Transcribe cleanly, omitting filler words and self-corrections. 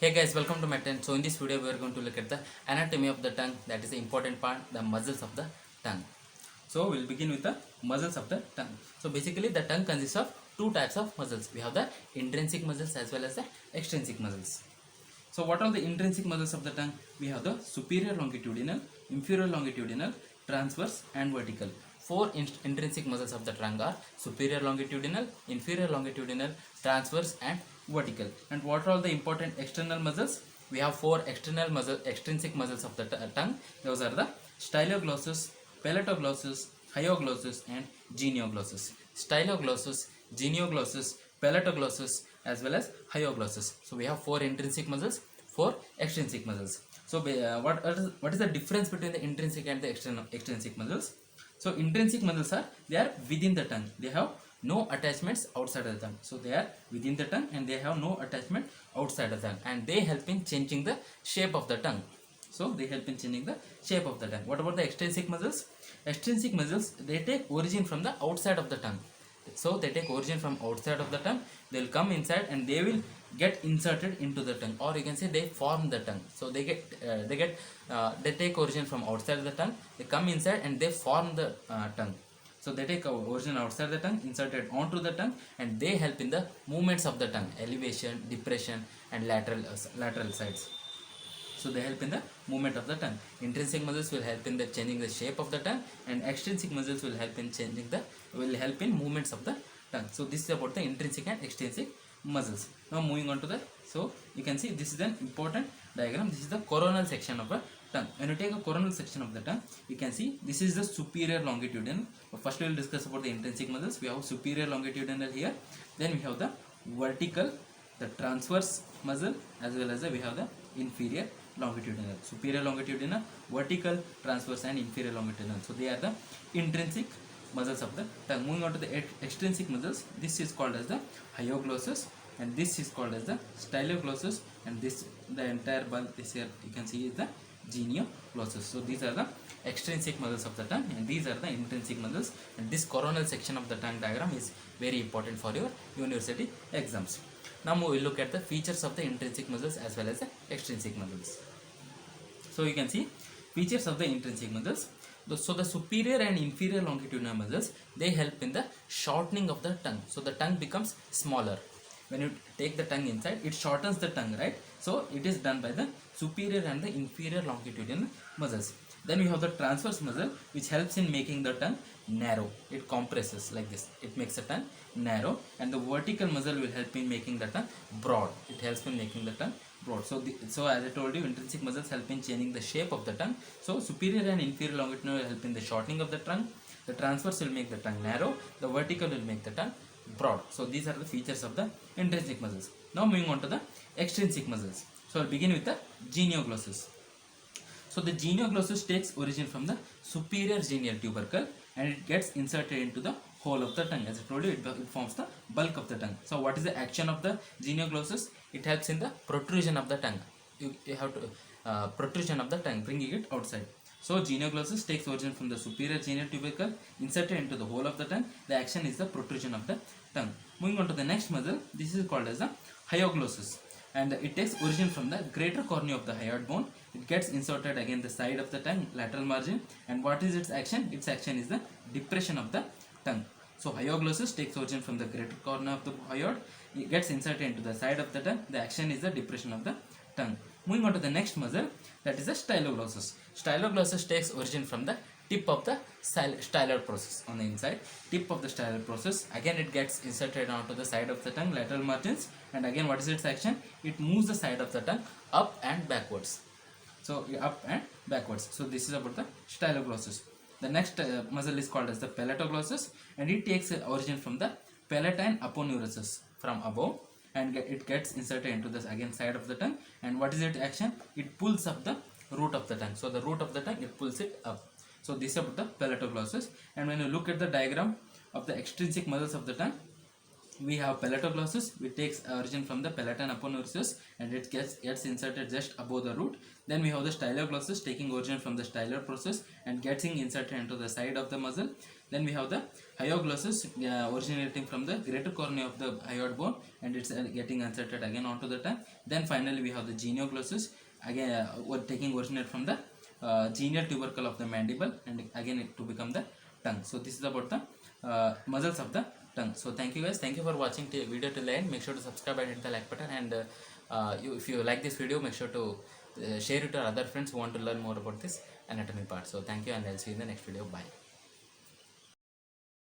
Hey guys, welcome to my tongue. So in this video we are going to look at the anatomy of the tongue, that is the important part, the muscles of the tongue. So we'll begin with the muscles of the tongue. So basically the tongue consists of two types of muscles. We have the intrinsic muscles as well as the extrinsic muscles. So what are the intrinsic muscles of the tongue? We have the superior longitudinal, inferior longitudinal, transverse and vertical. Four intrinsic muscles of the tongue are superior longitudinal, inferior longitudinal, transverse and vertical. And what are all the important external muscles? We have four extrinsic muscles of the tongue. Those are the styloglossus, palatoglossus, hyoglossus and genioglossus. Styloglossus, genioglossus, palatoglossus as well as hyoglossus. So we have four intrinsic muscles, four extrinsic muscles. So what is the difference between the intrinsic and the extrinsic muscles? So intrinsic muscles they are within the tongue. They have no attachments outside of the tongue. So they are within the tongue and they have no attachment outside of the tongue, and they help in changing the shape of the tongue. So they help in changing the shape of the tongue. What about the extrinsic muscles? Extrinsic muscles, they take origin from the outside of the tongue. So they take origin from outside of the tongue. They will come inside and they will get inserted into the tongue, or you can say they form the tongue. So they take origin from outside the tongue. They come inside and they form the tongue. So they take origin outside the tongue, inserted onto the tongue, and they help in the movements of the tongue, elevation, depression and lateral sides. So they help in the movement of the tongue. Intrinsic muscles will help in the changing the shape of the tongue, and extrinsic muscles will help in movements of the tongue. So this is about the intrinsic and extrinsic muscles. Now moving on to the, so you can see this is an important diagram. This is the coronal section of a tongue. When you take a coronal section of the tongue, you can see this is the superior longitudinal. First we will discuss about the intrinsic muscles. We have superior longitudinal here. Then we have the vertical, the transverse muscle, as well as we have the inferior longitudinal. Superior longitudinal, vertical, transverse and inferior longitudinal. So they are the intrinsic muscles of the tongue. Moving on to the extrinsic muscles, this is called as the hyoglossus and this is called as the styloglossus, and this, the entire bulk this here you can see, is the genioglossus. So these are the extrinsic muscles of the tongue and these are the intrinsic muscles, and this coronal section of the tongue diagram is very important for your university exams. Now we will look at the features of the intrinsic muscles as well as the extrinsic muscles. So you can see features of the intrinsic muscles. So the superior and inferior longitudinal muscles, they help in the shortening of the tongue. So the tongue becomes smaller. When you take the tongue inside, it shortens the tongue, right? So it is done by the superior and the inferior longitudinal muscles. Then you have the transverse muscle, which helps in making the tongue narrow. It compresses like this. It makes the tongue narrow, and the vertical muscle will help in making the tongue broad. It helps in making the tongue broad. So as I told you, intrinsic muscles help in changing the shape of the tongue. So superior and inferior longitudinal will help in the shortening of the tongue. The transverse will make the tongue narrow. The vertical will make the tongue broad. So these are the features of the intrinsic muscles. Now moving on to the extrinsic muscles. So I'll begin with the genioglossus. So the genioglossus takes origin from the superior genial tubercle and it gets inserted into the whole of the tongue. As I told you, it forms the bulk of the tongue. So what is the action of the genioglossus? It helps in the protrusion of the tongue. You have to protrusion of the tongue, bringing it outside. So genioglossus takes origin from the superior genial tubercle, inserted into the whole of the tongue. The action is the protrusion of the tongue. Moving on to the next muscle, this is called as the hyoglossus, and it takes origin from the greater cornea of the hyoid bone. It gets inserted against the side of the tongue, lateral margin, and what is its action? Its action is the depression of the tongue. So hyoglossus takes origin from the greater cornea of the hyoid. It gets inserted into the side of the tongue. The action is the depression of the tongue. Moving on to the next muscle, that is the styloglossus. Styloglossus takes origin from the tip of the styloid process on the inside. Tip of the styloid process. Again, it gets inserted onto the side of the tongue, lateral margins, and again, what is its action? It moves the side of the tongue up and backwards. So up and backwards. So this is about the styloglossus. The next muscle is called as the palatoglossus, and it takes origin from the palatine aponeurosis from above, and it gets inserted into the again side of the tongue. And what is its action? It pulls up the root of the tongue. So the root of the tongue, it pulls it up. So this is about the palatoglossus. And when you look at the diagram of the extrinsic muscles of the tongue, we have palatoglossus, which takes origin from the palatal aponeurosis and it gets inserted just above the root. Then we have the styloglossus taking origin from the stylar process and getting inserted into the side of the muscle. Then we have the hyoglossus originating from the greater cornea of the hyoid bone and it's getting inserted again onto the tongue. Then finally we have the genioglossus again taking originate from the genial tubercle of the mandible and again to become the tongue. So this is about the muscles of the tongue. So thank you guys, thank you for watching the video till the end. Make sure to subscribe and hit the like button, and if you like this video, make sure to share it to other friends who want to learn more about this anatomy part. So thank you, and I'll see you in the next video. Bye.